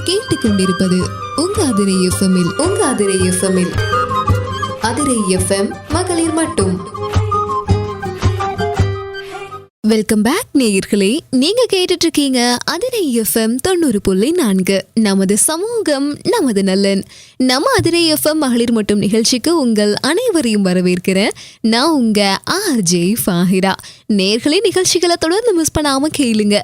கேட்டுக்கொண்டிருப்பது உங்க அதிரை எஃப்எம்மில் அதிரை எஃப்எம் மகளிர் மட்டும். வெல்கம் பேக் நேயர்களே, நீங்க கேட்டுட்டு இருக்கீங்க அதிரை எஃப்எம் 90.4. நமது சமூகம் நமது நலன். நம்ம அதிரை எஃப்எம் மகளிர் மட்டும் நிகழ்ச்சிக்கு உங்கள் அனைவரையும் வரவேற்கிறேன். நான் உங்க ஆர்ஜே ஃபாஹிரா. நேயர்களே, நிகழ்ச்சிகளை தொடர்ந்து மிஸ் பண்ணாம கேளுங்க.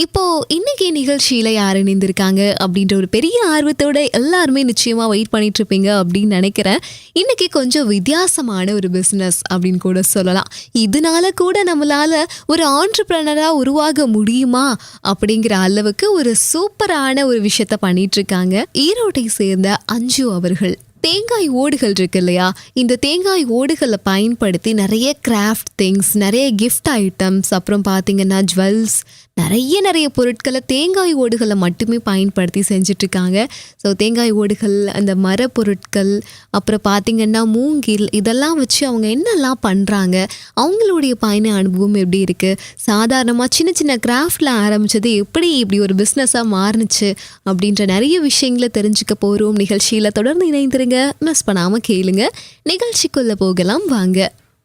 இப்போ இன்னைக்கு நிகழ்ச்சியில யார் இணைந்திருக்காங்க அப்படின்ற ஒரு பெரிய ஆர்வத்தோட எல்லாருமே நிச்சயமா வெயிட் பண்ணிட்டு இருப்பீங்க அப்படின்னு நினைக்கிறேன். இன்னைக்கு கொஞ்சம் வித்தியாசமான ஒரு பிசினஸ் அப்படின்னு கூட சொல்லலாம். இதனால கூட நம்மளால ஒரு ஆண்டர்பிரனரா உருவாக முடியுமா அப்படிங்கிற அளவுக்கு ஒரு சூப்பரான ஒரு விஷயத்த பண்ணிட்டு இருக்காங்க ஈரோட்டை சேர்ந்த அஞ்சு அவர்கள். தேங்காய் ஓடுகள் இருக்கு இல்லையா, இந்த தேங்காய் ஓடுகளை பயன்படுத்தி நிறைய கிராஃப்ட் திங்ஸ், நிறைய கிஃப்ட் ஐட்டம்ஸ், அப்புறம் பார்த்தீங்கன்னா ஜுவல்ஸ், நிறைய பொருட்களை தேங்காய் ஓடுகளை மட்டுமே பயன்படுத்தி செஞ்சிட்ருக்காங்க. ஸோ தேங்காய் ஓடுகள், அந்த மர பொருட்கள், அப்புறம் பார்த்திங்கன்னா மூங்கில், இதெல்லாம் வச்சு அவங்க என்னெல்லாம் பண்ணுறாங்க, அவங்களுடைய பயண அனுபவம் எப்படி இருக்குது, சாதாரணமாக சின்ன கிராஃப்டில் ஆரம்பித்தது எப்படி இப்படி ஒரு பிஸ்னஸாக மாறுனுச்சு அப்படின்ற நிறைய விஷயங்களை தெரிஞ்சுக்க போகிறோம். நிகழ்ச்சியில் தொடர்ந்து இணைந்திருங்க, மிஸ் பண்ணாமல் கேளுங்க. நிகழ்ச்சிக்குள்ளே போகலாம் வாங்க.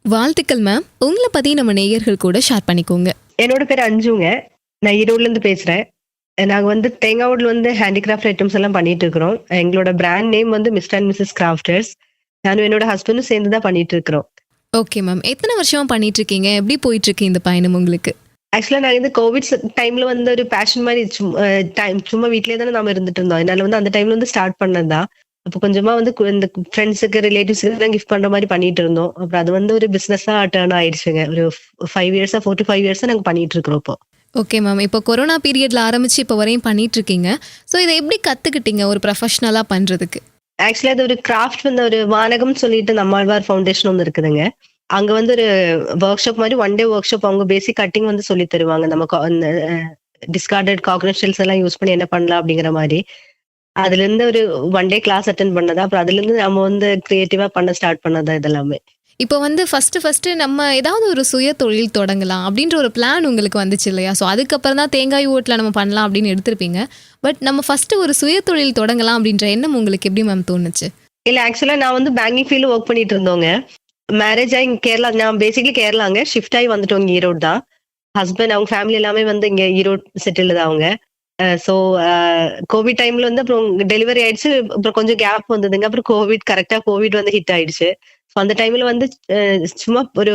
வாழ்த்துக்கள் மேம். உங்களை பற்றி நம்ம நேயர்கள் கூட ஷேர் பண்ணிக்கோங்க. என்னோட பேர் அஞ்சுங்க. நான் ஈரோடுல இருந்து பேசுறேன். நாங்க வந்து தேங்காய் ஓடுல ஹேண்டிகிராஃப்ட் ஐட்டம்ஸ் எல்லாம் பண்ணிட்டு இருக்கிறோம். எங்களோட brand name mister and missus crafters. நானும் என்னோட ஹஸ்பண்டும் சேர்ந்து தான் பண்ணிட்டு இருக்கிறோம். ஓகே மேம், எத்தனை வருஷமா பண்ணிட்டு இருக்கீங்க? எப்படி போயிட்டு இருக்கு இந்த பயணம் உங்களுக்கு? ஆக்சுவலா நாங்க இந்த கோவிட் டைம்ல ஒரு பேஷன் மாதிரி சும்மா வீட்லயே தானே நாம இருந்துட்டு இருந்தோம். அதனால அந்த டைம்ல ஸ்டார்ட் பண்ணதுதான். அப்போ கொஞ்சமா இந்த ஃப்ரெண்ட்ஸுக்கு ரிலேட்டிவ்ஸுக்கு கிஃப்ட் பண்ற மாதிரி பண்ணிட்டு இருந்தோம். அப்புறம் அது ஒரு பிசினஸா டர்ன் ஆயிடுச்சுங்க. ஒரு 4 to 5 இயர்ஸா நாங்க பண்ணிட்டு இருக்கிறோம் இப்போ. ஓகே மேம், இப்போ கொரோனா பீரியட்ல ஆரம்பிச்சு இப்போ வரையும் பண்ணிட்டு இருக்கீங்க. ஸோ இதை எப்படி கத்துக்கிட்டீங்க ஒரு ப்ரொஃபஷனலா பண்றதுக்கு? ஆக்சுவலா அது ஒரு கிராஃப்ட் ஒரு வானகம் சொல்லிட்டு நம்மாழ்வார் ஃபவுண்டேஷன் ஒன்று இருக்குதுங்க. அங்க ஒரு ஒர்க் ஷாப் மாதிரி 1 day ஒர்க் ஷாப், அவங்க பேசிக் கட்டிங் சொல்லி தருவாங்க. நமக்கு அந்த டிஸ்கார்டட் காக்னட் ஷெல்ஸ் எல்லாம் யூஸ் பண்ணி என்ன பண்ணலாம் அப்படிங்கிற மாதிரி. அதுல இருந்து ஒரு 1 day கிளாஸ் அட்டென்ட் பண்ணதா. அப்புறம் அதுல இருந்து நம்ம கிரியேட்டிவா பண்ண ஸ்டார்ட் பண்ணதா இதெல்லாமே. இப்போ ஃபர்ஸ்ட் நம்ம ஏதாவது ஒரு சுய தொழில் தொடங்கலாம் அப்படின்ற ஒரு பிளான் உங்களுக்கு வந்துச்சு இல்லையா? ஸோ அதுக்கப்புறம் தான் தேங்காய் ஓட்டில் நம்ம பண்ணலாம் அப்படின்னு எடுத்திருப்பீங்க. பட் நம்ம ஃபர்ஸ்ட் ஒரு சுய தொழில் தொடங்கலாம் அப்படின்ற எண்ணம் உங்களுக்கு எப்படி மேம் தோணுச்சு? இல்ல, ஆக்சுவலா நான் பேங்கிங் ஃபீல்டு ஒர்க் பண்ணிட்டு இருந்தோங்க. மேரேஜ் ஆகி கேரளா, நான் பேசிக்கலி கேரளாங்க, ஷிஃப்ட் ஆகி வந்துட்டோம் இங்க ஈரோடு தான். ஹஸ்பண்ட் அவங்க ஃபேமிலி எல்லாமே இங்க ஈரோடு செட்டில் தான் அவங்க. ஸோ கோவிட் டைம்ல அப்புறம் டெலிவரி ஆயிடுச்சு. அப்புறம் கொஞ்சம் கேப் வந்ததுங்க. அப்புறம் கோவிட் ஹிட் ஆயிடுச்சு. ஸோ அந்த டைம்ல சும்மா ஒரு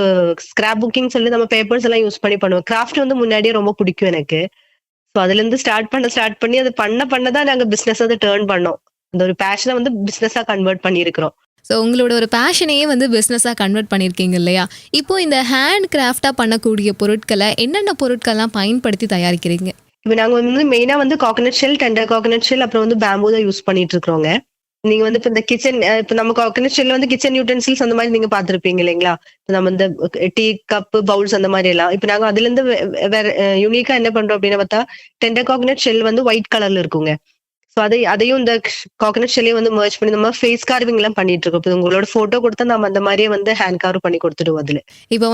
ஸ்கிராப் புக்கிங் சொல்லி நம்ம பேப்பர்ஸ் எல்லாம் யூஸ் பண்ணுவோம். கிராஃப்ட் முன்னாடியே ரொம்ப பிடிக்கும் எனக்கு. ஸோ அதுல இருந்து ஸ்டார்ட் பண்ணி அது பண்ணதான் நாங்க பிசினஸ் டேர்ன் பண்ணோம். அந்த ஒரு பேஷனை பிசினஸா கன்வெர்ட் பண்ணியிருக்கிறோம். ஸோ உங்களோட ஒரு பேஷனையே பிஸ்னஸாக கன்வெர்ட் பண்ணியிருக்கீங்க இல்லையா? இப்போ இந்த ஹேண்ட் கிராஃப்டாக பண்ணக்கூடிய பொருட்களை என்னென்ன பொருட்கள்லாம் பயன்படுத்தி தயாரிக்கிறீங்க? இப்போ நாங்க மெயினா coconut shell, tender coconut shell, அப்புறம் பேம்பூ தான் யூஸ் பண்ணிட்டு இருக்கிறோங்க. நீங்க இப்போ இந்த கிச்சன், இப்போ நம்ம கோகனட் ஷெல் கிச்சன் யூட்டன்சில்ஸ் அந்த மாதிரி நீங்க பாத்துருப்பீங்க இல்லைங்களா? நம்ம இந்த டீ கப், பவுல்ஸ் அந்த மாதிரி எல்லாம். இப்போ நாங்க அதுல இருந்து வேற யூனிக்கா என்ன பண்றோம் அப்படின்னு பார்த்தா, டெண்டர் கோகனட் ஷெல் ஒயிட் கலர்ல இருக்குங்க. ஸோ அதையும் இந்த கோகனட் ஷெல்லையும் மர்ஜ் பண்ணி நம்ம ஃபேஸ் கார்விங் எல்லாம் பண்ணிட்டு இருக்கோம். இப்போ உங்களோட போட்டோ கொடுத்தா நம்ம அந்த மாதிரியே ஹேண்ட் கார்வ் பண்ணி கொடுத்துடுவோம். அதுல இப்போ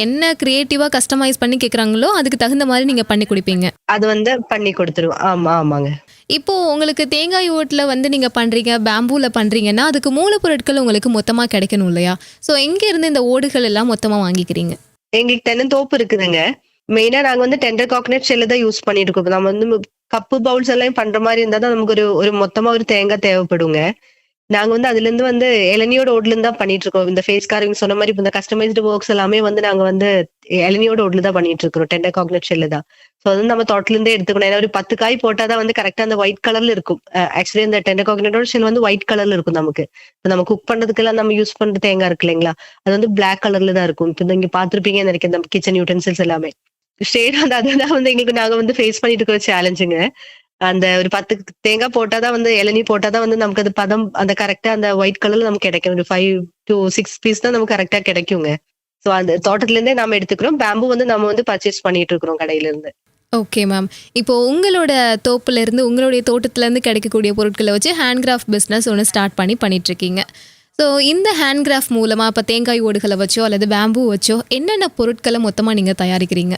என்ன கிரியேட்டிவா கஸ்டமைஸ் பண்ணி கேக்குறாங்களோ அதுக்கு தகுந்த மாதிரி நீங்க பண்ணி கொடுப்பீங்க. அது பண்ணி கொடுத்துருவோம். ஆமாங்க. இப்போ உங்களுக்கு தேங்காய் ஓட்டுல நீங்க பண்றீங்க, பேம்பூல பண்றீங்கன்னா அதுக்கு மூலப்பொருட்கள் உங்களுக்கு மொத்தமா கிடைக்கணும் இல்லையா? ஸோ எங்க இருந்து இந்த ஓடுகள் எல்லாம் மொத்தமா வாங்கிக்கிறீங்க? எங்களுக்கு தென்னந்தோப்பு இருக்குதுங்க. மெயினா நாங்க டெண்டர் கோகனட் ஷெல் தான் யூஸ் பண்ணிட்டு இருக்கோம். நம்ம கப்பு பவுல்ஸ் எல்லாம் பண்ற மாதிரி இருந்தா தான் நமக்கு ஒரு மொத்தமா ஒரு தேங்காய் தேவைப்படுங்க. நாங்க அதுல இருந்து இளநியோட ஓடுல இருந்து தான் பண்ணிட்டு இருக்கோம். இந்த ஃபேஸ் கார்விங் சொன்ன மாதிரி இந்த கஸ்டமைஸ்டு ஒர்க்ஸ் எல்லாமே நாங்க இளநியோட ஓடுல தான் பண்ணிட்டு இருக்கிறோம். டெண்டர் கோகனட் ஷெல் தான். ஸோ நம்ம தோட்டத்துல இருந்தே எடுத்துக்கணும். ஏன்னா ஒரு 10 காய் போட்டாதான் கரெக்டா அந்த ஒயிட் கலர்ல இருக்கும். ஆக்சுவலி இந்த டெண்டர் கோகனட்டோட ஷெல் ஒயிட் கலர்ல இருக்கும். நமக்கு நம்ம குக் பண்றதுக்கெல்லாம் நம்ம யூஸ் பண்ற தேங்காய் இருக்கு இல்லைங்களா, அது பிளாக் கலர்ல தான் இருக்கும். இப்போ இங்க பாத்துருப்பீங்க நினைக்கிறேன், இந்த கிச்சன் யூட்டன்சில்ஸ் எல்லாமே ஷேட் அதுதான் எங்களுக்கு நாங்க ஃபேஸ் பண்ணிட்டு இருக்கிற சேலஞ்சுங்க. அந்த ஒரு 10 தேங்காய் போட்டாதான் இளநீ போட்டாதான் நமக்கு அது பதம் அந்த கரெக்டா அந்த ஒயிட் கலர்ல நமக்கு கிடைக்கும். ஒரு 5 to 6 பீஸ் தான் நமக்கு கரெக்டா கிடைக்குங்க. ஸோ அந்த தோட்டத்துல இருந்தே நாம எடுத்துக்கிறோம். பேம்பு நம்ம பர்ச்சேஸ் பண்ணிட்டு இருக்கிறோம் கடையில இருந்து. ஓகே மேம், இப்போ உங்களோட தோப்புல இருந்து, உங்களுடைய தோட்டத்துல இருந்து கிடைக்கக்கூடிய பொருட்களை வச்சு ஹேண்ட் கிராஃப்ட் பிஸ்னஸ் ஒன்று ஸ்டார்ட் பண்ணிட்டு இருக்கீங்க. ஸோ இந்த ஹேண்ட் கிராஃப்ட் மூலமா இப்போ தேங்காய் ஓடுகளை வச்சோ அல்லது பேம்பு வச்சோ என்னென்ன பொருட்களை மொத்தமா நீங்க தயாரிக்கிறீங்க?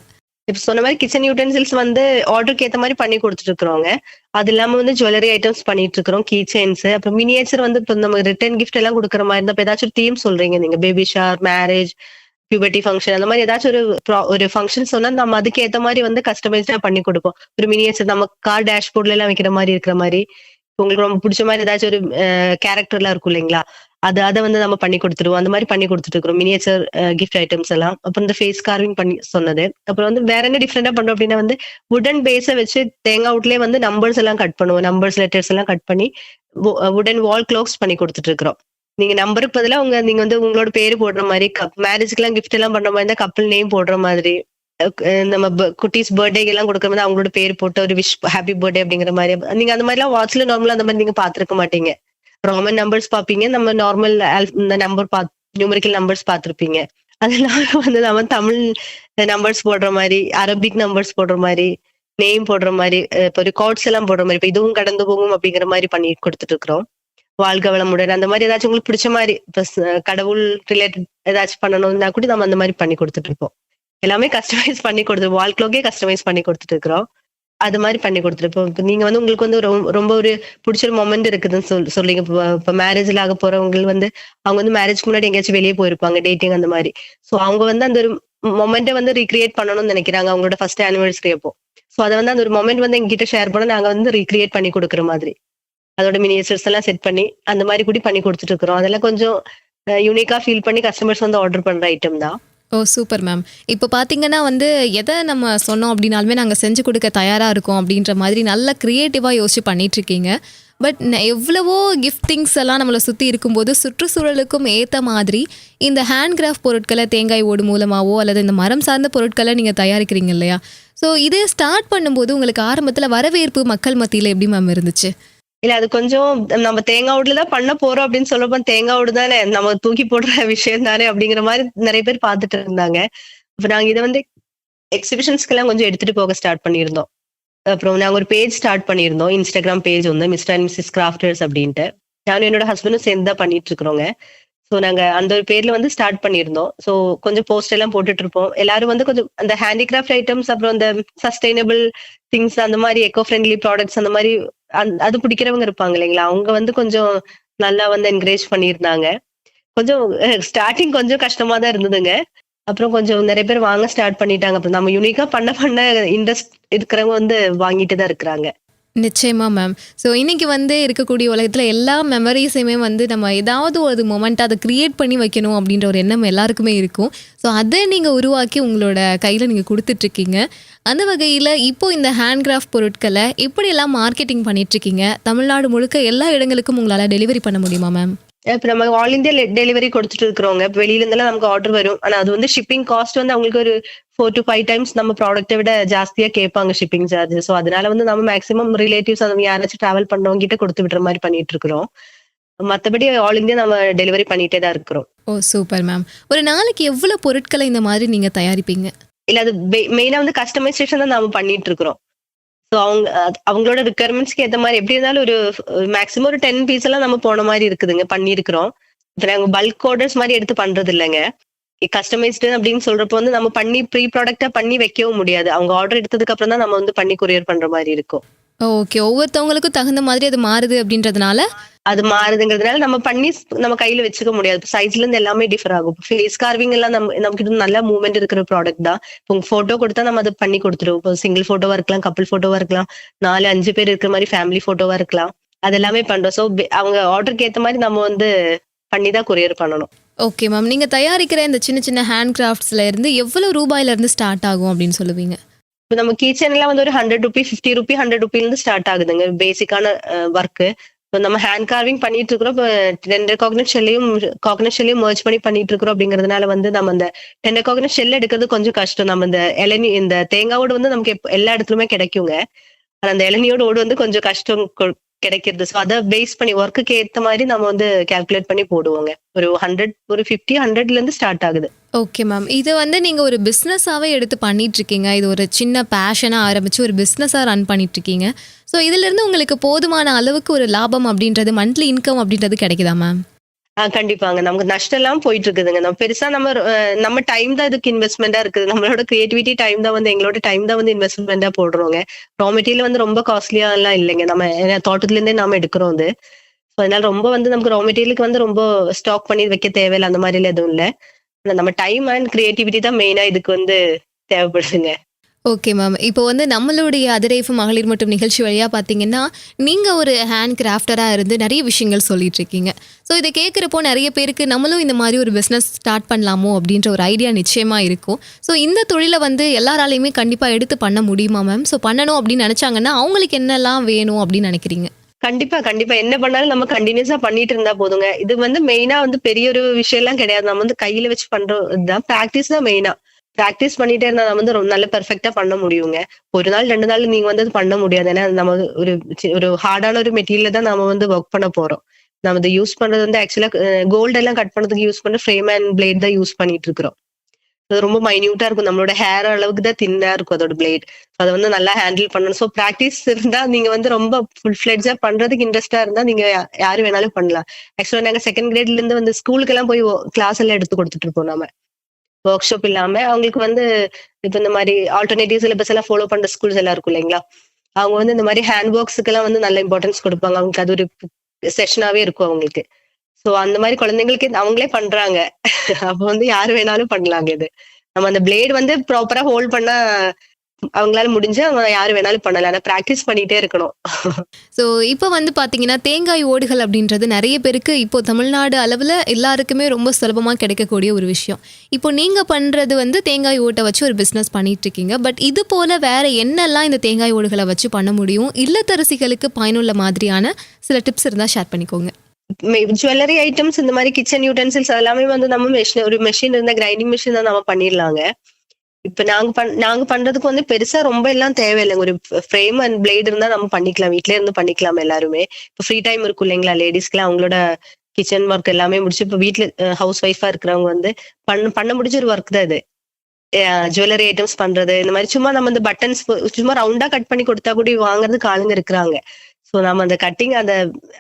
இப்ப சொன்ன மாதிரி கிச்சன் யூட்டென்சில்ஸ் வந்து ஆர்டருக்கு ஏத்த மாதிரி பண்ணி கொடுத்துட்டு இருக்கிறோங்க. அது இல்லாம வந்து ஜுவல்லரி ஐட்டம்ஸ் பண்ணிட்டு இருக்கிறோம். கீ செயின்ஸ், அப்புறம் மினியேச்சர் வந்து இப்ப நம்ம ரிட்டர்ன் கிஃப்ட் எல்லாம் குடுக்குற மாதிரி இருந்தா, இப்ப ஏதாச்சும் ஒரு தீம் சொல்றீங்க நீங்க baby shower, marriage, puberty function அந்த மாதிரி ஏதாச்சும் ஒரு ஃபங்ஷன் சொன்னா நம்ம அதுக்கு ஏத்த மாதிரி வந்து கஸ்டமைஸ்டா பண்ணி கொடுப்போம். ஒரு மினியேச்சர் நம்ம கார் டேஷ்போர்ட்ல எல்லாம் வைக்கிற மாதிரி இருக்கிற மாதிரி, உங்களுக்கு ரொம்ப பிடிச்ச மாதிரி ஏதாச்சும் ஒரு கேரக்டர் எல்லாம் இருக்கும் இல்லைங்களா? அத வந்து நம்ம பண்ணி கொடுத்துருவோம். அந்த மாதிரி பண்ணி கொடுத்துட்டு இருக்கிறோம். மினியேச்சர் கிஃப்ட் ஐட்டம்ஸ் எல்லாம். அப்புறம் இந்த ஃபேஸ் கார்விங் பண்ணி சொன்னது. அப்புறம் வந்து வேற என்ன டிஃபரெண்டா பண்றோம் அப்படின்னா வந்து, வுடன் பேஸ வச்சு தேங்காய் வுட்லயே வந்து நம்பர்ஸ் எல்லாம் கட் பண்ணுவோம். நம்பர்ஸ், லெட்டர்ஸ் எல்லாம் கட் பண்ணி வுடன் வால் கிளாக்ஸ் பண்ணி கொடுத்துட்டு இருக்கிறோம். நீங்க நம்பருக்கு பதிலா நீங்க வந்து உங்களோட பேரு போடுற மாதிரி, மேரேஜ்க்குலாம் கிஃப்ட் எல்லாம் பண்ற மாதிரி இருந்தா கப்பிள் நேம் போடுற மாதிரி, நம்ம குட்டீஸ் பர்த்டேக்கு எல்லாம் கொடுக்குற மாதிரி அவங்களோட பேர் போட்டு ஒரு விஷ் ஹாப்பி பர்த்டே அப்படிங்கிற மாதிரி. நீங்க அந்த மாதிரி எல்லாம் வாட்ச்ல நார்மலா அந்த மாதிரி நீங்க பாத்துருக்க மாட்டீங்க. ரோமன் நம்பர்ஸ் பாப்பீங்க, நம்ம நார்மல் இந்த நம்பர் நியூமரிக்கல் நம்பர்ஸ் பாத்திருப்பீங்க. அதனால வந்து நம்ம தமிழ் நம்பர்ஸ் போடுற மாதிரி, அரபிக் நம்பர்ஸ் போடுற மாதிரி, நேம் போடுற மாதிரி, இப்போ ஒரு கார்ட்ஸ் எல்லாம் போடுற மாதிரி, இப்ப இதுவும் கடந்து போகும் அப்படிங்கிற மாதிரி பண்ணி கொடுத்துட்டு இருக்கிறோம். வாழ்க வளமுடன் அந்த மாதிரி ஏதாச்சும் உங்களுக்கு பிடிச்ச மாதிரி, இப்ப கடவுள் ரிலேட்டட் ஏதாச்சும் பண்ணணும்னா கூட நம்ம அந்த மாதிரி பண்ணி கொடுத்துட்டு இருப்போம். எல்லாமே கஸ்டமைஸ் பண்ணி கொடுத்துருவோம். வால் கிளாக்கே கஸ்டமைஸ் பண்ணி கொடுத்துட்டு இருக்கிறோம். அது மாதிரி பண்ணி கொடுத்துருப்போம். இப்ப நீங்க வந்து உங்களுக்கு வந்து ரொம்ப ஒரு பிடிச்ச ஒரு மொமெண்ட் இருக்குதுன்னு சொல்றீங்க. இப்ப மேரேஜ்ல ஆக போறவங்க வந்து அவங்க வந்து மேரேஜ்க்கு முன்னாடி எங்கேயாச்சும் வெளியே போயிருப்பாங்க, டேட்டிங் அந்த மாதிரி. சோ அவங்க வந்து அந்த ஒரு மொமெண்ட்டை வந்து ரீக்ரியேட் பண்ணணும்னு நினைக்கிறாங்க அவங்களோட ஃபர்ஸ்ட் ஆனிவர்சரி அப்போ. சோ அதை வந்து அந்த ஒரு மொமெண்ட் வந்து எங்ககிட்ட ஷேர் பண்ண நாங்க வந்து ரீக்ரியேட் பண்ணி கொடுக்குற மாதிரி, அதோட மினியேச்சர்ஸ் எல்லாம் செட் பண்ணி அந்த மாதிரி கூட பண்ணி கொடுத்துட்டு இருக்கிறோம். அதெல்லாம் கொஞ்சம் யூனிக்கா ஃபீல் பண்ணி கஸ்டமர்ஸ் வந்து ஆர்டர் பண்ற ஐட்டம் தான். ஓ சூப்பர் மேம். இப்போ பார்த்தீங்கன்னா வந்து எதை நம்ம சொன்னோம் அப்படின்னாலுமே நாங்கள் செஞ்சு கொடுக்க தயாராக இருக்கோம் அப்படின்ற மாதிரி நல்லா க்ரியேட்டிவாக யோசிச்சு பண்ணிகிட்ருக்கீங்க. பட் எவ்வளவோ கிஃப்டிங்ஸ் எல்லாம் நம்மளை சுற்றி இருக்கும்போது சுற்றுச்சூழலுக்கும் ஏற்ற மாதிரி இந்த ஹேண்ட்கிராஃப்ட் பொருட்களை தேங்காய் ஓடு மூலமாகவோ அல்லது இந்த மரம் சார்ந்த பொருட்களை நீங்கள் தயாரிக்கிறீங்க இல்லையா? ஸோ இதை ஸ்டார்ட் பண்ணும்போது உங்களுக்கு ஆரம்பத்தில் வரவேற்பு மக்கள் மத்தியில் எப்படி மேம் இருந்துச்சு? இல்ல அது கொஞ்சம் நம்ம தேங்காய் ஓடுல தான் பண்ண போறோம் அப்படின்னு சொல்லப்போ தேங்காய் ஓடு தானே நம்ம தூக்கி போடுற விஷயம் தானே அப்படிங்கிற மாதிரி நிறைய பேர் பார்த்துட்டு இருந்தாங்க. அப்ப நாங்க இதை வந்து எக்ஸிபிஷன்ஸ்க்கு எல்லாம் கொஞ்சம் எடுத்துட்டு போக ஸ்டார்ட் பண்ணியிருந்தோம். அப்புறம் நாங்க ஒரு பேஜ் ஸ்டார்ட் பண்ணியிருந்தோம். இன்ஸ்டாகிராம் பேஜ் வந்து மிஸ்டர் அண்ட் மிஸ்ஸஸ் கிராஃப்டர்ஸ் அப்படின்ட்டு. நானும் என்னோட ஹஸ்பண்டும் சேர்ந்து தான் பண்ணிட்டு இருக்கிறோங்க. ஸோ நாங்க அந்த ஒரு பேர்ல வந்து ஸ்டார்ட் பண்ணியிருந்தோம். ஸோ கொஞ்சம் போஸ்ட் எல்லாம் போட்டுட்டு இருப்போம். எல்லாரும் வந்து கொஞ்சம் அந்த ஹேண்டிகிராஃப்ட் ஐட்டம்ஸ், அப்புறம் அந்த சஸ்டைனபிள் திங்ஸ், அந்த மாதிரி எக்கோ ஃப்ரெண்ட்லி ப்ராடக்ட்ஸ் அந்த மாதிரி அது பிடிக்கிறவங்க இருப்பாங்க இல்லைங்களா? அவங்க வந்து கொஞ்சம் நல்லா வந்து என்கரேஜ் பண்ணியிருந்தாங்க. கொஞ்சம் ஸ்டார்டிங் கொஞ்சம் கஷ்டமா தான் இருந்ததுங்க. அப்புறம் கொஞ்சம் நிறைய பேர் வாங்க ஸ்டார்ட் பண்ணிட்டாங்க. அப்புறம் நம்ம யூனிக்கா பண்ண இன்ட்ரெஸ்ட் இருக்கிறவங்க வந்து வாங்கிட்டு தான் இருக்கிறாங்க. நிச்சயமா மேம். ஸோ இன்னைக்கு வந்து இருக்கக்கூடிய உலகத்தில் எல்லா மெமரிஸையுமே வந்து நம்ம ஏதாவது ஒரு மொமெண்ட்டாக அதை க்ரியேட் பண்ணி வைக்கணும் அப்படின்ற ஒரு எண்ணம் எல்லாருக்குமே இருக்கும். ஸோ அதை நீங்கள் உருவாக்கி உங்களோட கையில் நீங்கள் கொடுத்துட்ருக்கீங்க. அந்த வகையில் இப்போ இந்த ஹேண்ட்கிராஃப்ட் பொருட்களை எப்படியெல்லாம் மார்க்கெட்டிங் பண்ணிகிட்ருக்கீங்க? தமிழ்நாடு முழுக்க எல்லா இடங்களுக்கும் உங்களால் டெலிவரி பண்ண முடியுமா மேம்? இப்ப நம்ம ஆல் இந்தியா டெலிவரி கொடுத்துட்டு இருக்கிறோங்க. இப்ப வெளியில இருந்தெல்லாம் நமக்கு ஆர்டர் வரும். ஆனா அது வந்து ஷிப்பிங் காஸ்ட் வந்து அவங்களுக்கு ஒரு 4 to 5 டைம்ஸ் நம்ம ப்ராடக்ட்டை விட ஜாஸ்தியா கேட்பாங்க ஷிப்பிங் சார்ஜ். ஸோ அதனால வந்து நம்ம மேக்ஸிமம் ரிலேட்டிவ்ஸ் அந்த யாராச்சும் டிராவல் பண்றவங்க கிட்ட கொடுத்து விடுற மாதிரி பண்ணிட்டு இருக்கிறோம். மற்றபடி ஆல் இந்தியா நம்ம டெலிவரி பண்ணிட்டே தான் இருக்கிறோம். ஓ சூப்பர் மேம். ஒரு நாளைக்கு எவ்வளோ பொருட்களை இந்த மாதிரி நீங்கள் தயாரிப்பீங்க? இல்ல அது மெயினா வந்து கஸ்டமைசேஷன் தான் நாம பண்ணிட்டு இருக்கிறோம். ஸோ அவங்களோட ரிக்வயர்மெண்ட்ஸ்க்கு ஏற்ற மாதிரி எப்படி இருந்தாலும் ஒரு மேக்ஸிமம் ஒரு 10 பீஸ் எல்லாம் நம்ம போன மாதிரி இருக்குதுங்க, பண்ணியிருக்கிறோம். இப்போ நாங்கள் பல்க் ஆர்டர்ஸ் மாதிரி எடுத்து பண்றது இல்லைங்க. கஸ்டமைஸ்டு அப்படின்னு சொல்றப்போ வந்து நம்ம பண்ணி ப்ரீ ப்ராடக்டா பண்ணி வைக்கவும் முடியாது. அவங்க ஆர்டர் எடுத்ததுக்கு அப்புறம் தான் நம்ம வந்து பண்ணி கொரியர் பண்ற மாதிரி இருக்கும். ஓகே. ஒவ்வொருத்தவங்களுக்கும் தகுந்த மாதிரி அது மாறுது அப்படின்றதுனால அது மாறுதுங்கிறதுனால நம்ம பண்ணி நம்ம கையில வச்சுக்க முடியாது. சைஸ்ல இருந்து எல்லாமே டிஃபர் ஆகும். ஃபேஸ் கார்விங் எல்லாம் நமக்கு நல்ல மூவ்மெண்ட் இருக்கிற ப்ராடக்ட் தான். இப்போ உங்க போட்டோ கொடுத்தா நம்ம அதை பண்ணி கொடுத்துருவோம். இப்போ சிங்கிள் போட்டோவா இருக்கலாம், கப்பிள் போட்டோவா இருக்கலாம், 4-5 பேர் இருக்கிற மாதிரி ஃபேமிலி போட்டோவா இருக்கலாம். அது எல்லாமே பண்றோம். ஸோ அவங்க ஆர்டருக்கு ஏற்ற மாதிரி நம்ம வந்து பண்ணி தான் கொரியர் பண்ணணும். Okay ma'am. நீங்கள் தயாரிக்கிற இந்த சின்ன சின்ன ஹேண்ட் கிராஃப்ட்ஸ்ல இருந்து எவ்வளோ ரூபாயிலிருந்து ஸ்டார்ட் ஆகும் அப்படின்னு சொல்லுவீங்க? இப்போ நம்ம கிச்சன் எல்லாம் வந்து ஒரு 100 ரூபி, 50 ரூபி, 100 ரூபிலிருந்து ஸ்டார்ட் ஆகுதுங்க பேசிக்கான ஒர்க்கு. இப்போ நம்ம ஹேண்ட் கார்விங் பண்ணிட்டு இருக்கிறோம். இப்போ டெண்டர் காக்னட் ஷெல்லையும் மர்ஜ் பண்ணி பண்ணிட்டு இருக்கிறோம். அப்படிங்கிறதுனால வந்து நம்ம அந்த டெண்டர் காக்னட் ஷெல் எடுக்கிறது கொஞ்சம் கஷ்டம். நம்ம இந்த தேங்காவோடு வந்து நமக்கு எல்லா இடத்துலயுமே கிடைக்குங்க. ஆனா அந்த இளநியோட ஓடு வந்து கொஞ்சம் கஷ்டம் கிடைக்கிறது. ஸோ அதை பேஸ் பண்ணி ஒர்க்குக்கு ஏற்ற மாதிரி நம்ம வந்து கால்குலேட் பண்ணி போடுவோங்க. ஒரு 50, 100ல இருந்து ஸ்டார்ட் ஆகுது. Okay ma'am. இது வந்து நீங்கள் ஒரு பிஸ்னஸாகவே எடுத்து பண்ணிகிட்ருக்கீங்க. இது ஒரு சின்ன பேஷனாக ஆரம்பித்து ஒரு பிஸ்னஸாக ரன் பண்ணிகிட்ருக்கீங்க. ஸோ இதிலிருந்து உங்களுக்கு போதுமான அளவுக்கு ஒரு லாபம் அப்படின்றது, மந்த்லி இன்கம் அப்படின்றது கிடைக்குதா மேம்? கண்டிப்பாங்க. நமக்கு நஷ்டம் இல்லாம போயிட்டு இருக்குதுங்க. நம்ம பெருசா நம்ம டைம் தான் இதுக்கு இன்வெஸ்ட்மென்ட்டா இருக்குது. நம்மளோட கிரியேட்டிவிட்டி டைம் தான் வந்து எங்களோட டைம் தான் வந்து இன்வெஸ்ட்மென்ட்டா போடுறோங்க. ரா மெட்டீரியல் வந்து ரொம்ப காஸ்ட்லியாலாம் இல்லைங்க. நம்ம ஏன்னா தோட்டத்துல இருந்தே நாம எடுக்கிறோம் அது. ஸோ அதனால ரொம்ப வந்து நமக்கு ரா மெட்டீரியலுக்கு வந்து ரொம்ப ஸ்டாக் பண்ணி வைக்க தேவையில்ல. அந்த மாரிலாம் எதுவும் இல்ல. நம்ம டைம் அண்ட் கிரியேட்டிவிட்டி தான் மெயினா இதுக்கு வந்து தேவைப்படுதுங்க. Okay ma'am. இப்போ வந்து நம்மளுடைய அதிரைஃபு மகளிர் மட்டும் நிகழ்ச்சி வழியா பார்த்தீங்கன்னா, நீங்க ஒரு ஹேண்ட் கிராஃப்டரா இருந்து நெறைய விஷயங்கள் சொல்லிட்டுருக்கீங்க. ஸோ இத கேட்குறப்போ நெறைய பேருக்கு நம்மளும் இந்த மாரி ஒரு பிசினஸ் ஸ்டார்ட் பண்ணலாமோ அப்படின்ற ஒரு ஐடியா நிச்சயமா இருக்கும். ஸோ இந்த தொழில வந்து எல்லாராலயுமே கண்டிப்பா எடுத்து பண்ண முடியுமா மேம்? ஸோ பண்ணணும் அப்படின்னு நெனச்சாங்கன்னா, அவங்களுக்கு என்னலாம் வேணும் அப்படின்னு நெனைக்கிறீங்க? கண்டிப்பா, கண்டிப்பா. என்ன பண்ணாலும் நம்ம கன்டினியூஸா பண்ணிட்டு இருந்தா போதுங்க. இது வந்து மெயினா வந்து பெரிய ஒரு விஷயம்லாம் கிடையாது. நம்ம வந்து கையில வச்சு பண்ற இதுதான். பிராக்டிஸ் தான் மெயினா. பிராக்டிஸ் பண்ணிட்டே இருந்தா நம்ம வந்து நல்ல பெர்ஃபெக்ட்டா பண்ண முடியுங்க. 1 நாள் 2 நாள் நீங்க வந்து அது பண்ண முடியாது. ஏன்னா நம்ம ஒரு ஹார்டான ஒரு மெட்டீரியல தான் நாம வந்து வொர்க் பண்ண போறோம். நம்ம இத யூஸ் பண்றது வந்து ஆக்சுவலா கோல்ட் எல்லாம் கட் பண்றதுக்கு யூஸ் பண்ற ஃப்ரேம் அண்ட் பிளேட் தான் யூஸ் பண்ணிட்டு இருக்கிறோம். அது ரொம்ப மைன்யூட்டா இருக்கும். நம்மளோட ஹேர் அளவுக்கு தான் தின்னா இருக்கும் அதோட பிளேட். அத வந்து நல்லா ஹேண்டில் பண்ணணும். சோ பிராக்டிஸ் இருந்தா நீங்க வந்து ரொம்ப ஃபுல் ஃபிளெட்ஜா பண்றதுக்கு இன்ட்ரெஸ்ட்டா இருந்தா நீங்க யாரு வேணாலும் பண்ணலாம். ஆக்சுவலா நாங்க 2ண்ட் கிரேட்ல இருந்து வந்து ஸ்கூலுக்கெல்லாம் போய் கிளாஸ் எல்லாம் எடுத்து குடுத்துட்டு இருப்போம் நாம. வொர்க் ஷாப் இல்லாம அவங்களுக்கு வந்து இப்ப இந்த மாரி ஆல்டர்னேட்டிவ் சிலபஸ் எல்லாம் ஃபாலோ பண்ற ஸ்கூல்ஸ் எல்லாம் இருக்கும் இல்லைங்களா? அவங்க வந்து இந்த மாரி ஹேண்ட் ஒர்க்ஸ்க்குலாம் வந்து நல்ல இம்பார்ட்டன்ஸ் குடுப்பாங்க. அவங்களுக்கு அது ஒரு செஷனாவே இருக்கும் அவங்களுக்கு. சோ அந்த மாரி குழந்தைங்களுக்கு அவங்களே பண்றாங்க. அப்ப வந்து யாரு வேணாலும் பண்ணலாங்க இது. நம்ம அந்த பிளேட் வந்து ப்ராப்பரா ஹோல்ட் பண்ணா அவங்களால முடிஞ்சா யாரு வேணாலும் பண்ணலாம். ஆனா பிராக்டிஸ் பண்ணிட்டே இருக்கணும். ஸோ இப்போ வந்து பார்த்தீங்கன்னா, தேங்காய் ஓடுகள் அப்படின்றது நெறைய பேருக்கு இப்போ தமிழ்நாடு அளவுல எல்லாருக்குமே ரொம்ப சுலபமா கிடைக்கக்கூடிய ஒரு விஷயம். இப்போ நீங்க பண்றது வந்து தேங்காய் ஓட்ட வச்சு ஒரு பிசினஸ் பண்ணிட்டுருக்கீங்க. பட் இது போல வேற என்னெல்லாம் இந்த தேங்காய் ஓடுகள வச்சு பண்ண முடியும்? இல்லத்தரசிகளுக்கு பயனுள்ள மாதிரியான சில டிப்ஸ் இருந்தா ஷேர் பண்ணிக்கோங்க. ஜுவல்லரி ஐட்டம்ஸ் இந்த மாரி கிச்சன் யூட்டென்சில்ஸ் அதெல்லாமே வந்து நம்ம ஒரு மெஷின் இருந்தா கிரைண்டிங் மெஷின் தான் நம்ம பண்ணிரலாங்க. இப்ப நாங்க பண்றதுக்கு வந்து பெருசா ரொம்ப எல்லாம் தேவையில்லைங்க. ஒரு ஃப்ரேம் அண்ட் பிளேட் இருந்தா நம்ம பண்ணிக்கலாம். வீட்லயே இருந்து பண்ணிக்கலாம் எல்லாருமே. இப்ப ஃப்ரீ டைம் இருக்கும் இல்லைங்களா? லேடீஸ்க்குலாம் அவங்களோட கிச்சன் ஒர்க் எல்லாமே முடிச்சு இப்ப வீட்ல ஹவுஸ் ஒய்ஃபா இருக்கிறவங்க வந்து பண்ண முடிஞ்ச ஒரு ஒர்க் தான் இது. ஜுவல்லரி ஐட்டம்ஸ் பண்றது, இந்த மாரி சும்மா நம்ம இந்த பட்டன்ஸ் சும்மா ரவுண்டா கட் பண்ணி குடுத்தா கூட வாங்குறதுக்கு ஆளுங்க இருக்கிறாங்க. சோ நம்ம அந்த கட்டிங்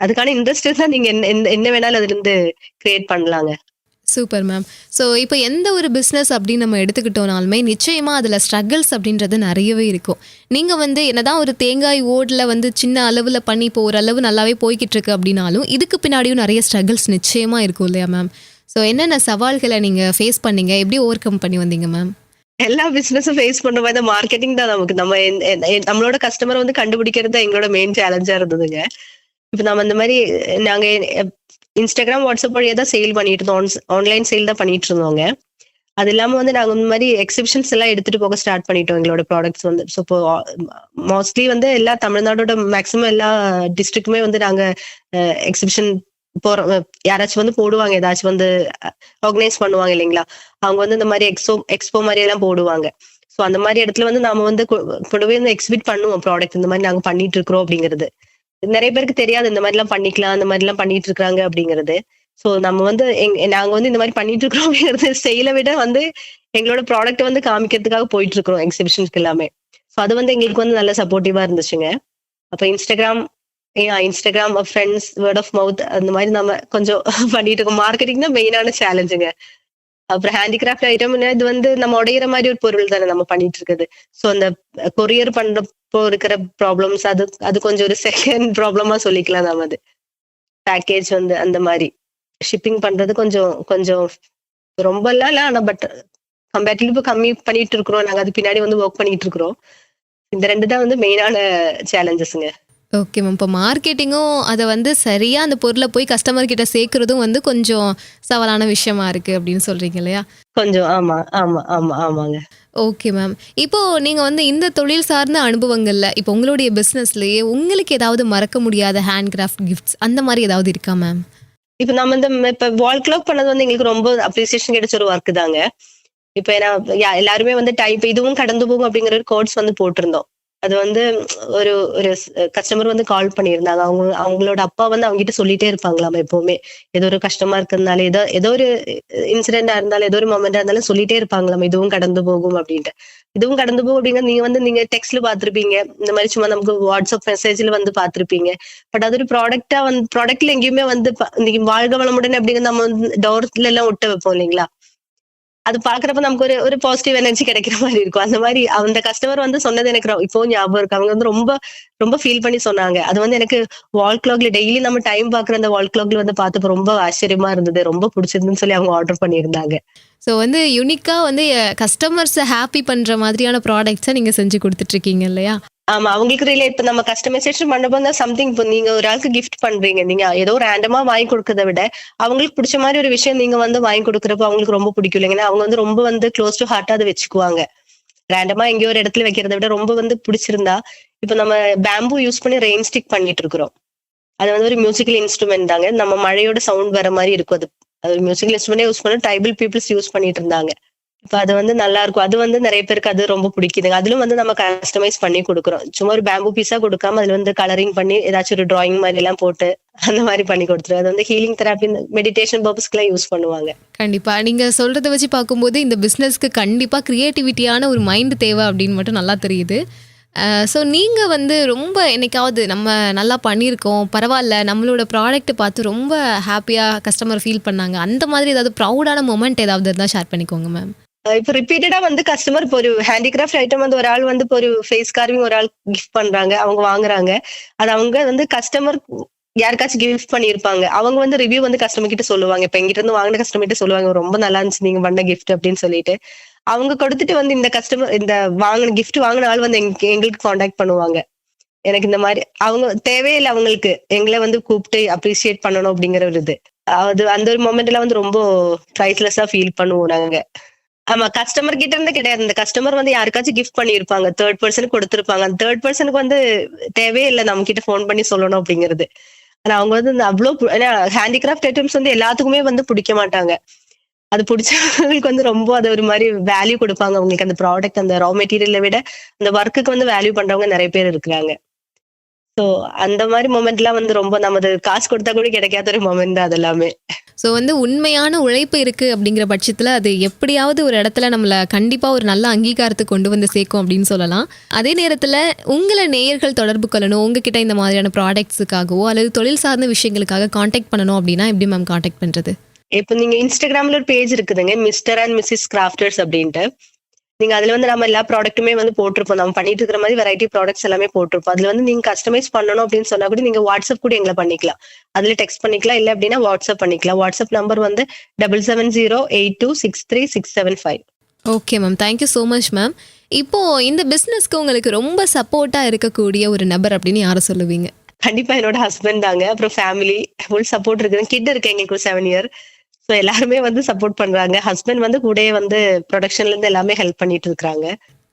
அதுக்கான இன்ட்ரெஸ்ட் இருந்தா நீங்க என்ன வேணாலும் அதுலருந்து கிரியேட் பண்ணலாங்க. Super ma'am. ஸோ இப்போ எந்த ஒரு பிஸ்னஸ் அப்படின்னு நம்ம எடுத்துக்கிட்டோம்னாலுமே, நிச்சயமா அதில ஸ்ட்ரகிள்ஸ் அப்படின்றது நெறையவே இருக்கும். நீங்க வந்து என்னதான் ஒரு தேங்காய் ஓடுல வந்து சின்ன அளவுல பண்ணி இப்போ ஓரளவு நல்லாவே போய்க்கிட்டு இருக்கு அப்படின்னாலும், இதுக்கு பின்னாடியும் நெறைய ஸ்ட்ரகிள்ஸ் நிச்சயமா இருக்கும் இல்லையா மேம்? ஸோ என்னென்ன சவால்கள நீங்க ஃபேஸ் பண்ணீங்க? எப்படி ஓவர் கம் பண்ணி வந்தீங்க மேம்? எல்லா பிசினஸும் ஃபேஸ் பண்ற மாரி தான் மார்க்கெட்டிங் தான் நமக்கு. நம்ம நம்மளோட கஸ்டமர வந்து கண்டுபிடிக்கிறது தான் எங்களோட மெயின் சேலஞ்சா இருந்ததுங்க. இப்ப நம்ம இந்த மாரி நாங்க Instagram, WhatsApp வழியா தான் சேல் பண்ணிட்டு இருந்தோம். ஆன்லைன் சேல் தான் பண்ணிட்டு இருந்தோங்க. அது இல்லாம வந்து நாங்க இந்த மாரி எக்ஸிபிஷன்ஸ் எல்லாம் எடுத்துட்டு போக ஸ்டார்ட் பண்ணிட்டோம் எங்களோட ப்ராடக்ட்ஸ் வந்து. ஸோ இப்போ மோஸ்ட்லி வந்து எல்லா தமிழ்நாடோட மேக்ஸிமம் எல்லா டிஸ்ட்ரிக்ட்டுமே வந்து நாங்க எக்ஸிபிஷன் போறோம். யாராச்சும் வந்து போடுவாங்க. ஏதாச்சும் வந்து ஆர்கனைஸ் பண்ணுவாங்க இல்லைங்களா? அவங்க வந்து இந்த மாரி எக்ஸ்போ மாரி எல்லாம் போடுவாங்க. ஸோ அந்த மாரி இடத்துல வந்து நாம வந்து கொண்டு போய் வந்து எக்ஸிபிட் பண்ணுவோம் ப்ராடக்ட். இந்த மாரி நாங்க பண்ணிட்டு இருக்கிறோம் அப்படிங்கிறது. நெறைய பேருக்கு தெரியாது இந்த மாரிலாம் பண்ணிக்கலாம், அந்த மாரிலாம் பண்ணிட்டு இருக்காங்க அப்படிங்கிறது. சோ நம்ம வந்து நாங்க வந்து இந்த மாரி பண்ணிட்டு இருக்கிறோம் அப்படிங்கிறது செயல விட வந்து எங்களோட ப்ராடக்ட்ட வந்து காமிக்கிறதுக்காக போயிட்டு இருக்கிறோம் எக்ஸிபிஷன்ஸ்க்கு எல்லாமே. சோ அது வந்து எங்களுக்கு வந்து நல்ல சப்போர்ட்டிவா இருந்துச்சுங்க. அப்ப Instagram friends, word of mouth அந்த மாரி நம்ம கொஞ்சம் பண்ணிட்டு இருக்கோம். மார்க்கெட்டிங் தான் மெயினான சேலஞ்சுங்க. அப்புறம் ஹேண்டிகிராஃப்ட் ஐட்டம்னா இது வந்து நம்ம உடையிற மாரி ஒரு பொருள் தானே நம்ம பண்ணிட்டு இருக்குது. சோ அந்த கொரியர் பண்றப்போ இருக்கிற ப்ராப்ளம்ஸ் அது அது கொஞ்சம் ஒரு செகண்ட் ப்ராப்ளமா சொல்லிக்கலாம் நாம அது. பேக்கேஜ் வந்து அந்த மாரி. ஷிப்பிங் பண்றது கொஞ்சம் கொஞ்சம் ரொம்பலாம் இல்ல. ஆனா கம்பேரிட்டிவ்லி கம்மி பண்ணிட்டு இருக்கிறோம். நாங்க அது பின்னாடி வந்து வொர்க் பண்ணிட்டு இருக்கிறோம். இந்த 2 தான் வந்து மெயினான சேலஞ்சஸ்ங்க. Okay ma'am. இப்போ மார்க்கெட்டிங்கும் அத வந்து சரியா அந்த பொருள போய் கஸ்டமர் கிட்ட சேர்க்கிறதும் வந்து கொஞ்சம் சவாலான விஷயமா இருக்கு அப்படின்னு சொல்றீங்க இல்லையா? கொஞ்சம் ஆமா, ஆமா, ஆமா, ஆமாங்க. Okay ma'am. இப்போ நீங்க வந்து இந்த தொழில் சார்ந்த அனுபவங்கள்ல, இப்போ உங்களுடைய பிசினஸ்லயே உங்களுக்கு ஏதாவது மறக்க முடியாத ஹேண்ட் கிராஃப்ட் கிஃப்ட்ஸ் அந்த மாரி ஏதாவது இருக்கா மேம்? இப்ப நம்ம இப்ப வால் கிளாக் பண்ணது வந்து எங்களுக்கு ரொம்ப அப்ரிசியேஷன் கிடைச்ச ஒரு ஒர்க் தாங்க. இப்ப ஏன்னா எல்லாருமே வந்து டைப் இதுவும் கடந்து போகும் அப்படிங்கிற ஒரு கோட்ஸ் வந்து போட்டிருந்தோம். அது வந்து ஒரு ஒரு கஸ்டமர் வந்து கால் பண்ணியிருந்தாங்க. அவங்களோட அப்பா வந்து அவங்ககிட்ட சொல்லிட்டே இருப்பாங்களாமா எப்பவுமே. ஏதோ ஒரு கஷ்டமா இருக்கிறதுனால, ஏதோ ஏதோ ஒரு இன்சிடென்ட்டா இருந்தாலும், ஏதோ ஒரு மொமெண்ட்டா இருந்தாலும் சொல்லிட்டே இருப்பாங்களாமா. இதுவும் கடந்து போகும் அப்டின்ட்டு. இதுவும் கடந்து போகும் அப்டிங்கிறது நீங்க டெக்ஸ்ட்ல பார்த்திருப்பீங்க. இந்த மாரி சும்மா நமக்கு WhatsApp மெசேஜ்ல வந்து பார்த்திருப்பீங்க. பட் அது ஒரு ப்ராடக்ட்ல எங்கேயுமே வந்து இன்னைக்கு வாழ்க வளமுடன் அப்டிங்கிறது நம்ம வந்து டோர்ல எல்லாம் ஒட்ட வைப்போம் இல்லைங்களா? அது பார்க்கிறப்ப நமக்கு ஒரு ஒரு பாசிட்டிவ் எனர்ஜி கிடைக்கிற மாரி இருக்கும். அந்த மாரி அந்த கஸ்டமர் வந்து சொன்னது எனக்கு இப்பவும் ஞாபகம் இருக்கு. அவங்க வந்து ரொம்ப ரொம்ப ஃபீல் பண்ணி சொன்னாங்க. அது வந்து எனக்கு வால் கிளாக்ல டெய்லி நம்ம டைம் பார்க்குற அந்த வால் கிளாக்ல வந்து பார்த்தப்ப ரொம்ப ஆச்சரியமா இருந்தது. ரொம்ப புடிச்சிருந்துன்னு சொல்லி அவங்க ஆர்டர் பண்ணியிருந்தாங்க. ஸோ வந்து யுனிக்கா வந்து கஸ்டமர்ஸ ஹாப்பி பண்ற மாதிரியான ப்ராடக்ட்ஸ நீங்க செஞ்சு குடுத்துட்ருக்கீங்க இல்லையா? ஆமா. அவங்களுக்கு இப்ப நம்ம கஸ்டமைசேஷன் பண்றப்போ தான் சம்திங் இப்ப நீங்க ஒரு ஆளுக்கு கிஃப்ட் பண்றீங்க. நீங்க ஏதோ ரேண்டமா வாங்கி குடுக்கறத விட, அவங்களுக்கு புடிச்ச மாரி ஒரு விஷயம் நீங்க வந்து வாங்கி குடுக்குறப்போ அவங்களுக்கு ரொம்ப பிடிக்கும் இல்லைங்கன்னா, அவங்க வந்து ரொம்ப வந்து க்ளோஸ் டூ ஹார்ட்டா அத வச்சுக்குவாங்க. ரேண்டமா எங்கேயோ ஒரு இடத்துல வைக்கிறத விட ரொம்ப வந்து பிடிச்சிருந்தா, இப்ப நம்ம பேம்பூ யூஸ் பண்ணி ரெயின் ஸ்டிக் பண்ணிட்டு இருக்கிறோம். அது வந்து ஒரு மியூசிக்கல் இன்ஸ்ட்ருமெண்ட் தாங்க. நம்ம மழையோட சவுண்ட் வர மாரி இருக்கும் அது. அது மியூசிக்கல் இன்ஸ்ட்ருமெண்ட்டே யூஸ் பண்ணி ட்ரைபல் பீப்பிள்ஸ் யூஸ் பண்ணிட்டு இருந்தாங்க. இப்ப அது வந்து நல்லா இருக்கும். அது வந்து நெறைய பேருக்கு அது ரொம்ப பிடிக்குதுங்க. அதிலும் வந்து நம்ம கஸ்டமைஸ் பண்ணி குடுக்குறோம். சும்மா ஒரு பேம்பூ பீஸா குடுக்காம அதுல வந்து கலரிங் பண்ணி ஏதாச்சும் ஒரு டிராயிங் மாரி எல்லாம் போட்டு அந்த மாரி பண்ணி குடுத்துருவேன். அது வந்து ஹீலிங் தெரப்பி, மெடிடேஷன் பர்ப்பஸ்க்குலாம் யூஸ் பண்ணுவாங்க. கண்டிப்பா. நீங்க சொல்றத வச்சு பார்க்கும்போது, இந்த பிசினஸ்க்கு கண்டிப்பா கிரியேட்டிவிட்டியான ஒரு மைண்ட் தேவை அப்படின்னு மட்டும் நல்லா தெரியுது. ஸோ நீங்க வந்து ரொம்ப என்னைக்காவது நம்ம நல்லா பண்ணியிருக்கோம், பரவால்ல நம்மளோட ப்ராடக்ட்ட பார்த்து ரொம்ப ஹேப்பியா கஸ்டமர் ஃபீல் பண்ணாங்க. அந்த மாதிரி ஏதாவது ப்ரவுடான மொமெண்ட் ஏதாவது இருந்தா ஷேர் பண்ணிக்கோங்க மேம். இப்ப ரிப்பீட்டடா வந்து கஸ்டமர் இப்போ ஒரு ஹேண்டிகிராஃப்ட் ஐட்டம் வந்து ஒரு ஆள் வந்து இப்போ ஒரு ஃபேஸ் கார்விங் ஒரு ஆள் கிஃப்ட் பண்றாங்க. அவங்க வாங்குறாங்க. அது அவங்க வந்து கஸ்டமர் யாருக்காச்சும் கிஃப்ட் பண்ணியிருப்பாங்க. அவங்க வந்து ரிவ்யூ வந்து கஸ்டமர் கிட்ட சொல்லுவாங்க. இப்ப என்கிட்ட இருந்து வாங்குன கஸ்டமர் கிட்ட சொல்லுவாங்க. ரொம்ப நல்லா இருந்துச்சு நீங்க பண்ண கிஃப்ட் அப்படின்னு சொல்லிட்டு. அவங்க கொடுத்துட்டு வந்து இந்த வாங்குன கிஃப்ட் வாங்குன ஆள் வந்து எங்களுக்கு கான்டாக்ட் பண்ணுவாங்க. எனக்கு இந்த மாரி அவங்க தேவையில்ல அவங்களுக்கு. எங்கள வந்து கூப்பிட்டு அப்ரிசியேட் பண்ணணும் அப்படிங்கிற ஒரு இது. அது அந்த ஒரு மொமெண்ட்ல வந்து ரொம்ப பிரைஸ்லெஸ்ஸா ஃபீல் பண்ணுவோம் நாங்க. ஆமா. கஸ்டமர் கிட்ட இருந்து கிடையாது. இந்த கஸ்டமர் வந்து யாருக்காச்சும் கிஃப்ட் பண்ணியிருப்பாங்க. 3 பெர்சனுக்கு குடுத்திருப்பாங்க. அந்த 3 பெர்சனுக்கு வந்து தேவையே இல்ல நம்ம கிட்ட ஃபோன் பண்ணி சொல்லணும் அப்படிங்கிறது. ஆனா அவங்க வந்து இந்த அவ்ளோ ஏன்னா ஹேண்டிகிராஃப்ட் ஐட்டம்ஸ் வந்து எல்லாத்துக்குமே வந்து பிடிக்க மாட்டாங்க. அது பிடிச்சவங்களுக்கு வந்து ரொம்ப அது ஒரு மாரி வேல்யூ குடுப்பாங்க. அவங்களுக்கு அந்த ப்ராடக்ட் அந்த ரா மெட்டீரியல விட அந்த வொர்க்குக்கு வந்து வேல்யூ பண்றவங்க நெறைய பேர் இருக்கிறாங்க. சோ அந்த மாரி மொமெண்ட்லாம் வந்து ரொம்ப நமது காசு குடுத்தா கூட கிடைக்காத ஒரு மொமெண்ட் தான் அது எல்லாமே. ஸோ வந்து உண்மையான உழைப்பு இருக்கு அப்படிங்கிற பட்சத்தில் அது எப்படியாவது ஒரு இடத்துல நம்மளை கண்டிப்பாக ஒரு நல்ல அங்கீகாரத்தை கொண்டு வந்து சேர்க்கும் அப்படின்னு சொல்லலாம். அதே நேரத்தில் உங்களை நேயர்கள் தொடர்பு கொள்ளணும், உங்ககிட்ட இந்த மாதிரியான ப்ராடக்ட்ஸுக்காகவோ அல்லது தொழில் சார்ந்த விஷயங்களுக்காக காண்டாக்ட் பண்ணணும் அப்படின்னா எப்படி மேம் காண்டாக்ட் பண்ணுறது? இப்ப நீங்க இன்ஸ்டாகிராம்ல ஒரு பேஜ் இருக்குதுங்க. மிஸ்டர் அண்ட் மிஸ்ஸஸ் கிராஃப்டர்ஸ் அப்படின்ட்டு. நீங்க அதுல வந்து நம்ம எல்லா ப்ராடக்ட்டுமே வந்து போட்டிருப்போம். நம்ம பண்ணிட்டு இருக்கிற மாரி வெரைட்டி ப்ராடக்ட்ஸ் எல்லாமே போட்டிருப்போம். அதுல வந்து நீங்க கஸ்டமைஸ் பண்ணணும் அப்படின்னு சொன்னா கூட நீங்க வாட்ஸ்அப் கூட எங்கள பண்ணிக்கலாம். அதுல டெக்ஸ்ட் பண்ணிக்கலாம். இல்ல அப்படின்னா வாட்ஸ்அப் பண்ணிக்கலாம். வாட்ஸ்அப் நம்பர் வந்து 7708263675. Okay ma'am, thank you so much ma'am. இப்போ இந்த பிஸ்னஸ்க்கு உங்களுக்கு ரொம்ப சப்போர்ட்டாக இருக்கக்கூடிய ஒரு நபர் அப்படின்னு யாரை சொல்லுவீங்க? கண்டிப்பா என்னோட ஹஸ்பண்ட் தாங்க. அப்புறம் ஃபேமிலி ஃபுல் சப்போர்ட் இருக்குது. கிட் இருக்கு எங்களுக்கு ஒரு 7 இயர். சோ எல்லாருமே வந்து சப்போர்ட் பண்றாங்க. ஹஸ்பண்ட் வந்து கூடயே வந்து புரொடக்ஷன்ல இருந்து எல்லாமே ஹெல்ப் பண்ணிட்டு இருக்காங்க.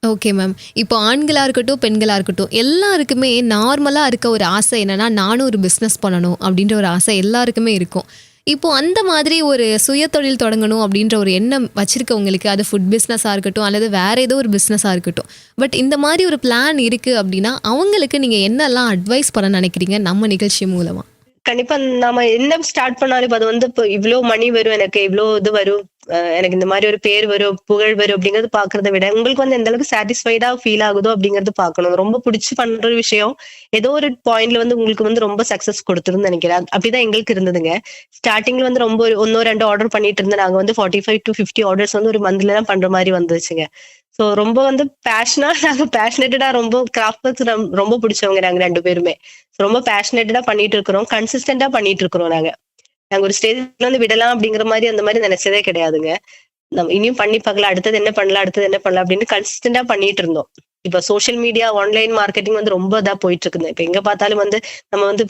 Okay ma'am. இப்போ ஆண்களா இருக்கட்டும், பெண்களா இருக்கட்டும், எல்லாருக்குமே நார்மலா இருக்க ஒரு ஆசை என்னன்னா, நானும் ஒரு பிசினஸ் பண்ணணும் அப்படின்ற ஒரு ஆசை எல்லாருக்குமே இருக்கும். இப்போ அந்த மாதிரி ஒரு சுயதொழில் தொடங்கணும் அப்படின்ற ஒரு எண்ணம் வச்சிருக்கவங்களுக்கு, அது ஃபுட் பிசினஸா இருக்கட்டும் அல்லது வேற ஏதோ ஒரு பிசினஸா இருக்கட்டும். பட் இந்த மாதிரி ஒரு பிளான் இருக்கு அப்படின்னா, அவங்களுக்கு நீங்க என்னெல்லாம் அட்வைஸ் பண்ண நினைக்கிறீங்க நம்ம நிகழ்ச்சி மூலமா? கண்டிப்பா நாம என்ன ஸ்டார்ட் பண்ணாலும் இப்ப அது வந்து இப்ப இவ்ளோ மணி வரும் எனக்கு, இவ்ளோ இது வரும். எனக்கு இந்த மாரி ஒரு பேர் வரும், புகழ் வரும் அப்படிங்கறது பாக்குறத விட, உங்களுக்கு வந்து எந்த அளவுக்கு சாட்டிஸ்ஃபைடா ஃபீல் ஆகுதோ அப்படிங்கறது பாக்கணும். ரொம்ப புடிச்சு பண்ற ஒரு விஷயம், ஏதோ ஒரு பாயிண்ட்ல வந்து உங்களுக்கு வந்து ரொம்ப சக்சஸ் கொடுத்துருன்னு நினைக்கிறேன். அப்படிதான் எங்களுக்கு இருந்ததுங்க. ஸ்டார்டிங்ல வந்து ரொம்ப ஒரு 1 2 ஆர்டர் பண்ணிட்டு இருந்தேன். நாங்க வந்து 45 to 50 ஆர்டர்ஸ் வந்து ஒரு மந்த்ல தான் பண்ற மாரி வந்துச்சுங்க. சோ ரொம்ப வந்து நாங்க பேஷனேட்டடா ரொம்ப கிராஃப்ட் ஒர்க்ஸ் ரொம்ப பிடிச்சவங்க நாங்க 2 பேருமே. ரொம்ப பேஷனேட்டடா பண்ணிட்டு இருக்கிறோம். கன்சிஸ்டன்டா பண்ணிட்டு இருக்கிறோம் நாங்க. நாங்க ஒரு ஸ்டேஜ்ல வந்து விடலாம் அப்படிங்கிற மாரி அந்த மாரி நினைச்சதே கிடையாதுங்க. நம்ம இனியும் பண்ணி பார்க்கலாம். அடுத்தது என்ன பண்ணலாம்? அடுத்தது என்ன பண்ணலாம்? அப்படின்னு கன்சிஸ்டன்டா பண்ணிட்டு இருந்தோம். இப்ப சோசியல் மீடியா, ஆன்லைன் மார்க்கெட்டிங் வந்து ரொம்ப இதா போயிட்டு இருக்குது. இப்ப எங்க பார்த்தாலும் வந்து நம்ம வந்து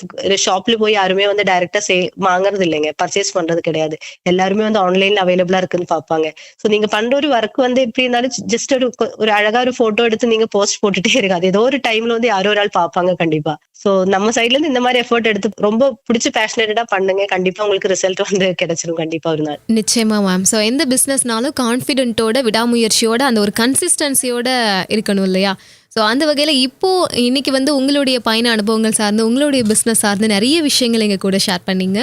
ஷாப்ல போய் யாருமே வந்து டைரக்டா வாங்குறது இல்லைங்க. பர்ச்சேஸ் பண்றது கிடையாது. எல்லாருமே வந்து ஆன்லைன்ல அவைலபிளா இருக்குன்னு பார்ப்பாங்க. சோ நீங்க பண்ற ஒரு ஒர்க் வந்து எப்படி இருந்தாலும் ஜஸ்ட் ஒரு அழகா ஒரு போட்டோ எடுத்து நீங்க போஸ்ட் போட்டுட்டே இருக்காது. ஏதோ ஒரு டைம்ல வந்து யாரோ ஒரு ஆள் பார்ப்பாங்க கண்டிப்பா. சோ நம்ம சைட்ல இருந்து இந்த மாதிரி எஃபோர்ட் எடுத்து ரொம்ப பிடிச்சு பேஷனேட்டடா பண்ணுங்க. கண்டிப்பா உங்களுக்கு ரிசல்ட் வந்து கிடைச்சிரும் கண்டிப்பா ஒரு நாள். நிச்சயமா மேம். ஸோ எந்த பிஸ்னஸ்னாலும் கான்ஃபிடென்ட்டோட, விடாமுயற்சியோட, அந்த ஒரு கன்சிஸ்டன்சியோட இருக்கணும் இல்லையா? ஸோ அந்த வகையில் இப்போது இன்னைக்கு வந்து உங்களுடைய பயண அனுபவங்கள் சார்ந்து உங்களுடைய பிஸ்னஸ் சார்ந்து நிறைய விஷயங்கள் எங்கள் கூட ஷேர் பண்ணீங்க.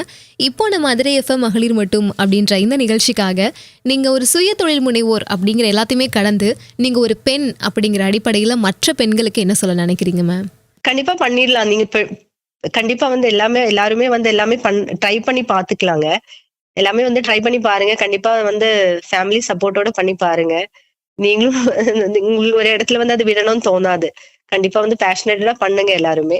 இப்போ நம்ம மதுரை எஃப்எம் மகளிர் மட்டும் அப்படின்ற இந்த நிகழ்ச்சிக்காக நீங்கள் ஒரு சுய தொழில் முனைவோர் அப்படிங்கிற எல்லாத்தையுமே கடந்து நீங்கள் ஒரு பெண் அப்படிங்கிற அடிப்படையில் மற்ற பெண்களுக்கு என்ன சொல்ல நினைக்கிறீங்க மேம்? கண்டிப்பா பண்ணிடலாம். நீங்க இப்ப கண்டிப்பா வந்து எல்லாருமே வந்து எல்லாமே ட்ரை பண்ணி பாத்துக்கலாங்க. எல்லாமே வந்து ட்ரை பண்ணி பாருங்க. கண்டிப்பா வந்து ஃபேமிலி சப்போர்ட்டோட பண்ணி பாருங்க. நீங்களும் உங்களுக்கு ஒரு இடத்துல வந்து அது விடணும்னு தோணாது. கண்டிப்பா வந்து பேஷனேட்டடா பண்ணுங்க. எல்லாருமே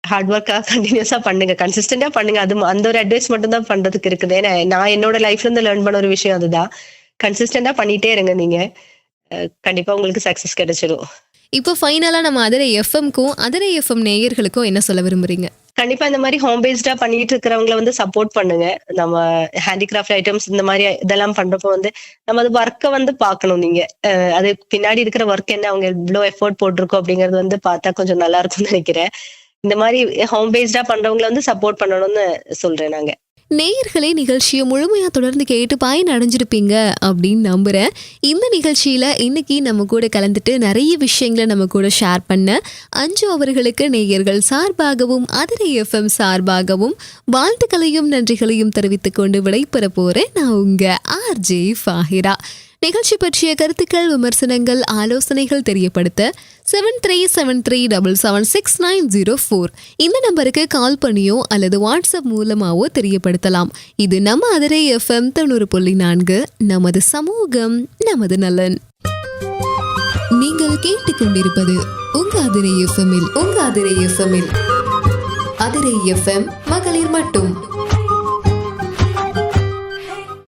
ஹார்ட் ஒர்க்கா கண்டினியூஸா பண்ணுங்க, கன்சிஸ்டன்டா பண்ணுங்க. அது அந்த ஒரு அட்வைஸ் மட்டும் தான் பண்றதுக்கு இருக்குது. ஏன்னா நான் என்னோட லைஃப்ல இருந்து லேர்ன் பண்ண ஒரு விஷயம் அதுதான். கன்சிஸ்டன்டா பண்ணிட்டே இருங்க. நீங்க கண்டிப்பா உங்களுக்கு சக்சஸ் கிடைச்சிடும். இப்போ ஃபைனலாக நம்ம அதிரை எஃப்எம்க்கும் அதிரை எஃப்எம் நேயர்களுக்கும் என்ன சொல்ல விரும்புறீங்க? கண்டிப்பா இந்த மாதிரி ஹோம் பேஸ்டா பண்ணிட்டு இருக்கிறவங்கள வந்து சப்போர்ட் பண்ணுங்க. நம்ம ஹேண்டிகிராஃப்ட் ஐட்டம்ஸ் இந்த மாதிரி இதெல்லாம் பண்றப்போ வந்து நம்ம அது ஒர்க்கை வந்து பார்க்கணும். நீங்க அது பின்னாடி இருக்கிற ஒர்க் என்ன, அவங்க எவ்வளவு எஃபோர்ட் போட்டிருக்கோம் அப்படிங்கறது வந்து பார்த்தா கொஞ்சம் நல்லா இருக்கும்னு நினைக்கிறேன். இந்த மாதிரி ஹோம் பேஸ்டா பண்றவங்களை வந்து சப்போர்ட் பண்ணணும்னு சொல்றேன் நாங்க. நேயர்களே, நிகழ்ச்சியை முழுமையாக தொடர்ந்து கேட்டு பயன் அடைஞ்சிருப்பீங்க அப்படின்னு நம்புகிறேன். இந்த நிகழ்ச்சியில் இன்னைக்கு நம்ம கூட கலந்துட்டு நிறைய விஷயங்களை நம்ம கூட ஷேர் பண்ண அஞ்சு அவர்களுக்கு நேயர்கள் சார்பாகவும் அதிரை எஃப்எம் சார்பாகவும் வாழ்த்துக்களையும் நன்றிகளையும் தெரிவித்துக் கொண்டு விடைபெற போகிறேன். நான் உங்கள் ஆர்ஜே ஃபாஹிரா. நிகழ்ச்சி பற்றிய கருத்துக்கள், விமர்சனங்கள், ஆலோசனைகள் தெரியப்படுத்த 7373776904 இந்த நம்பருக்கு கால் பண்ணியோ அல்லது வாட்ஸ்அப் மூலமாவோ தெரியப்படுத்தலாம். இது நம்ம அதிரை எஃப்எம் 90.4, நமது சமூகம் நமது நலன். நீங்கள் கேட்டுக்கொண்டிருப்பது உங்க அதிரை எஃப்எம்மில் அதிரை எஃப்எம் மகளிர் மட்டும்.